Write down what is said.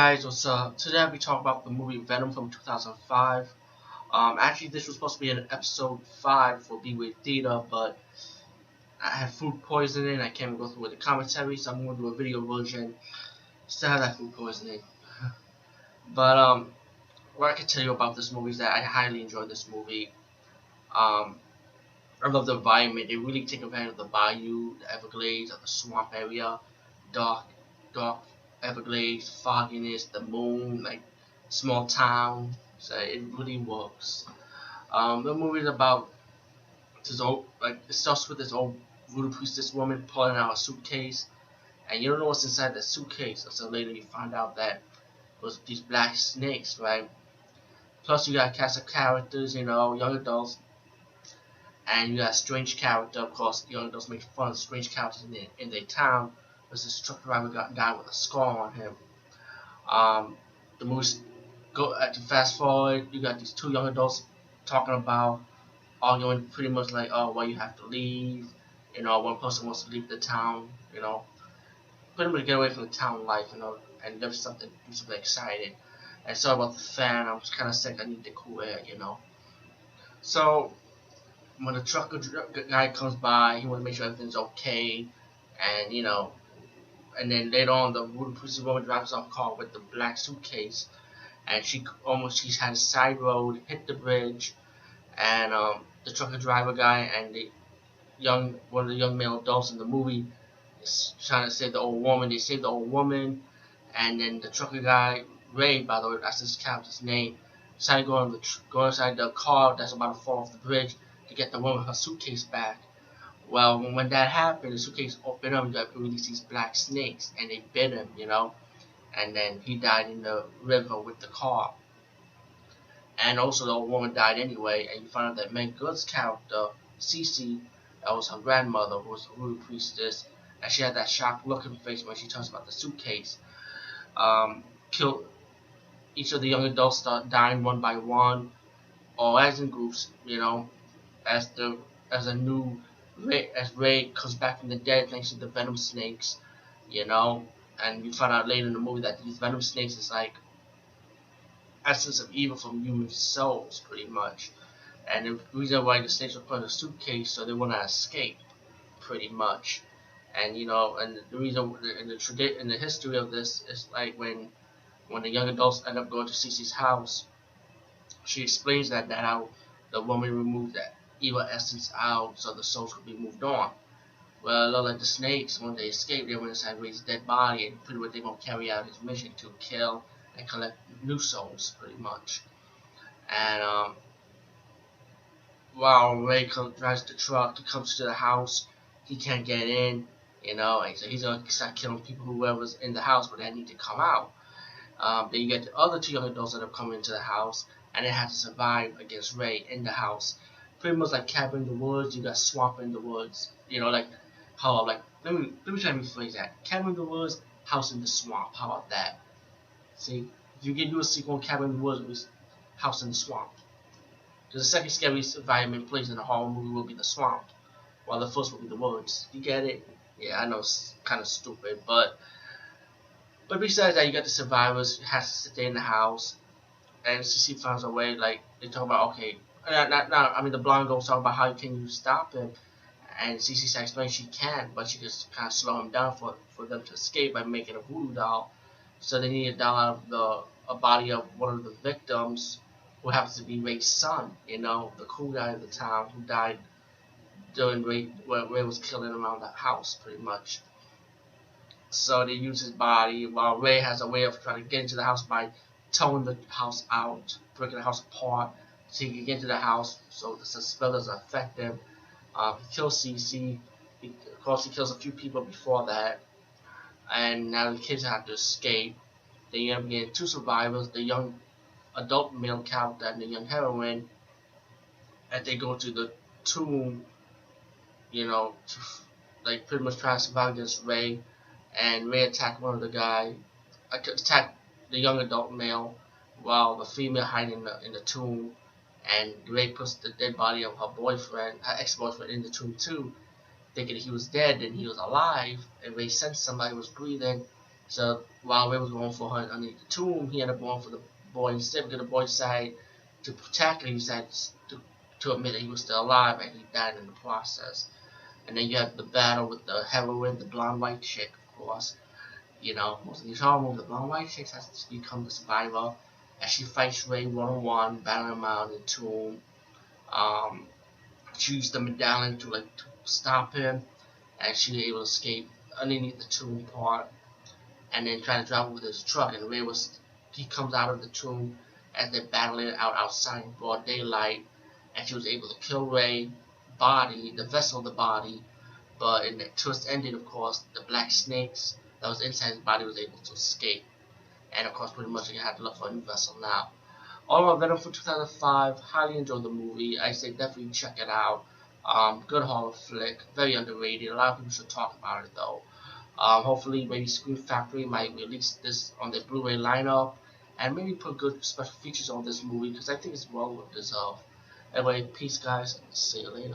Guys, what's up? Today we talk about the movie Venom from 2005. Actually, this was supposed to be an episode 5 for B-Wave Theater, but I had food poisoning. I can't go through with the commentary, so I'm going to do a video version. Still have that food poisoning. But what I can tell you about this movie is that I highly enjoyed this movie. Um, I love the environment. They really take advantage of the bayou, the Everglades, of the swamp area, dark, dark Everglades, fogginess, the moon, like small town. So it really works. The movie is about this old, like it starts with this old voodoo priestess woman pulling out a suitcase, and you don't know what's inside the suitcase until later you find out that it was these black snakes, right? Plus you got a cast of characters, young adults, and you got a strange character. Of course, young adults make fun of strange characters in their town. There's this truck driver guy with a scar on him. The movie go to fast forward. You got these two young adults talking about arguing pretty much like, oh, well, you have to leave. One person wants to leave the town. Pretty much get away from the town life. And live something, do something exciting. And sorry about the fan. I'm kind of sick. I need the cool air. So when the trucker guy comes by, he wants to make sure everything's okay. And then later on, the voodoo priestess woman drives off car with the black suitcase, and she's had a side road, hit the bridge, and the trucker driver guy and one of the young male adults in the movie is trying to save the old woman. They save the old woman, and then the trucker guy, Ray, by the way, that's his character's name, decided to go inside the car that's about to fall off the bridge to get the woman her suitcase back. Well, when that happened, the suitcase opened up, you got release these black snakes, and they bit him, and then he died in the river with the car. And also, the old woman died anyway, and you find out that Meg Good's character, Cece, that was her grandmother, who was a voodoo priestess, and she had that shocked look in her face when she talks about the suitcase. Killed each of the young adults start dying one by one, or as in groups, as Ray comes back from the dead thanks to the Venom snakes, and you find out later in the movie that these Venom snakes is like essence of evil from human souls, pretty much. And the reason why the snakes were put in a suitcase so they would not escape, pretty much. And and the reason in the history of this is like when the young adults end up going to Cece's house, she explains that how the woman removed that evil essence out so the souls could be moved on. Well, like the snakes, when they escaped, they went inside Ray's dead body, and pretty much they're going to carry out his mission to kill and collect new souls, pretty much. And while Ray drives the truck, he comes to the house, he can't get in, and so he's going to start killing people, whoever's in the house, but they need to come out. Then you get the other two young adults that have come into the house, and they have to survive against Ray in the house. Pretty much like cabin in the woods, you got swamp in the woods. Like how let me try to rephrase that. Cabin in the woods, house in the swamp. How about that? See, if you can do a sequel, cabin in the woods with house in the swamp. Because the second scary environment placed in a horror movie will be the swamp, while the first will be the woods. You get it? Yeah, I know it's kind of stupid, but besides that, you got the survivors who has to stay in the house, and Cece finds a way. Like they talk about, okay, the blonde girl talk about how can you stop him, and Cece explains she can, but she just kind of slow him down for them to escape by making a voodoo doll. So they need a doll out of a body of one of the victims, who happens to be Ray's son, the cool guy of the town who died during when Ray was killing around the house, pretty much. So they use his body, while Ray has a way of trying to get into the house by towing the house out, breaking the house apart, so he can get into the house, so the spell doesn't affect him. He kills Cece. Of course, he kills a few people before that, and now the kids have to escape. Then you end up getting two survivors, the young adult male character and the young heroine, and they go to the tomb, to like pretty much try to survive against Ray. And Ray attacked one of the guy, attacked the young adult male, while the female hiding in the tomb. And Ray puts the dead body of her ex-boyfriend, in the tomb too, thinking he was dead and he was alive. And Ray sensed somebody was breathing, So while Ray was going for her underneath the tomb, he ended up going for the boy instead because the boy decided to protect her. He decided to admit that he was still alive and he died in the process. And then you have the battle with the heroine, the blonde white chick, of course. You know, most of these horror movies, the blonde white chick has to become the survivor as she fights Ray one on one, battling him out in the tomb. Um, she used the medallion to stop him, and she was able to escape underneath the tomb part, and then try to drive with his truck. And he comes out of the tomb as they're battling out outside in broad daylight, and she was able to kill Ray body, the vessel of the body, but in the twist ending, of course, the black snakes that was inside his body was able to escape. And of course, pretty much you have to look for a new vessel now. All of Venom for 2005, highly enjoyed the movie. I say definitely check it out. Good horror flick, very underrated. A lot of people should talk about it though. Hopefully, maybe Screen Factory might release this on their Blu-ray lineup, and maybe put good special features on this movie because I think it's well deserved. Anyway, peace, guys. See you later.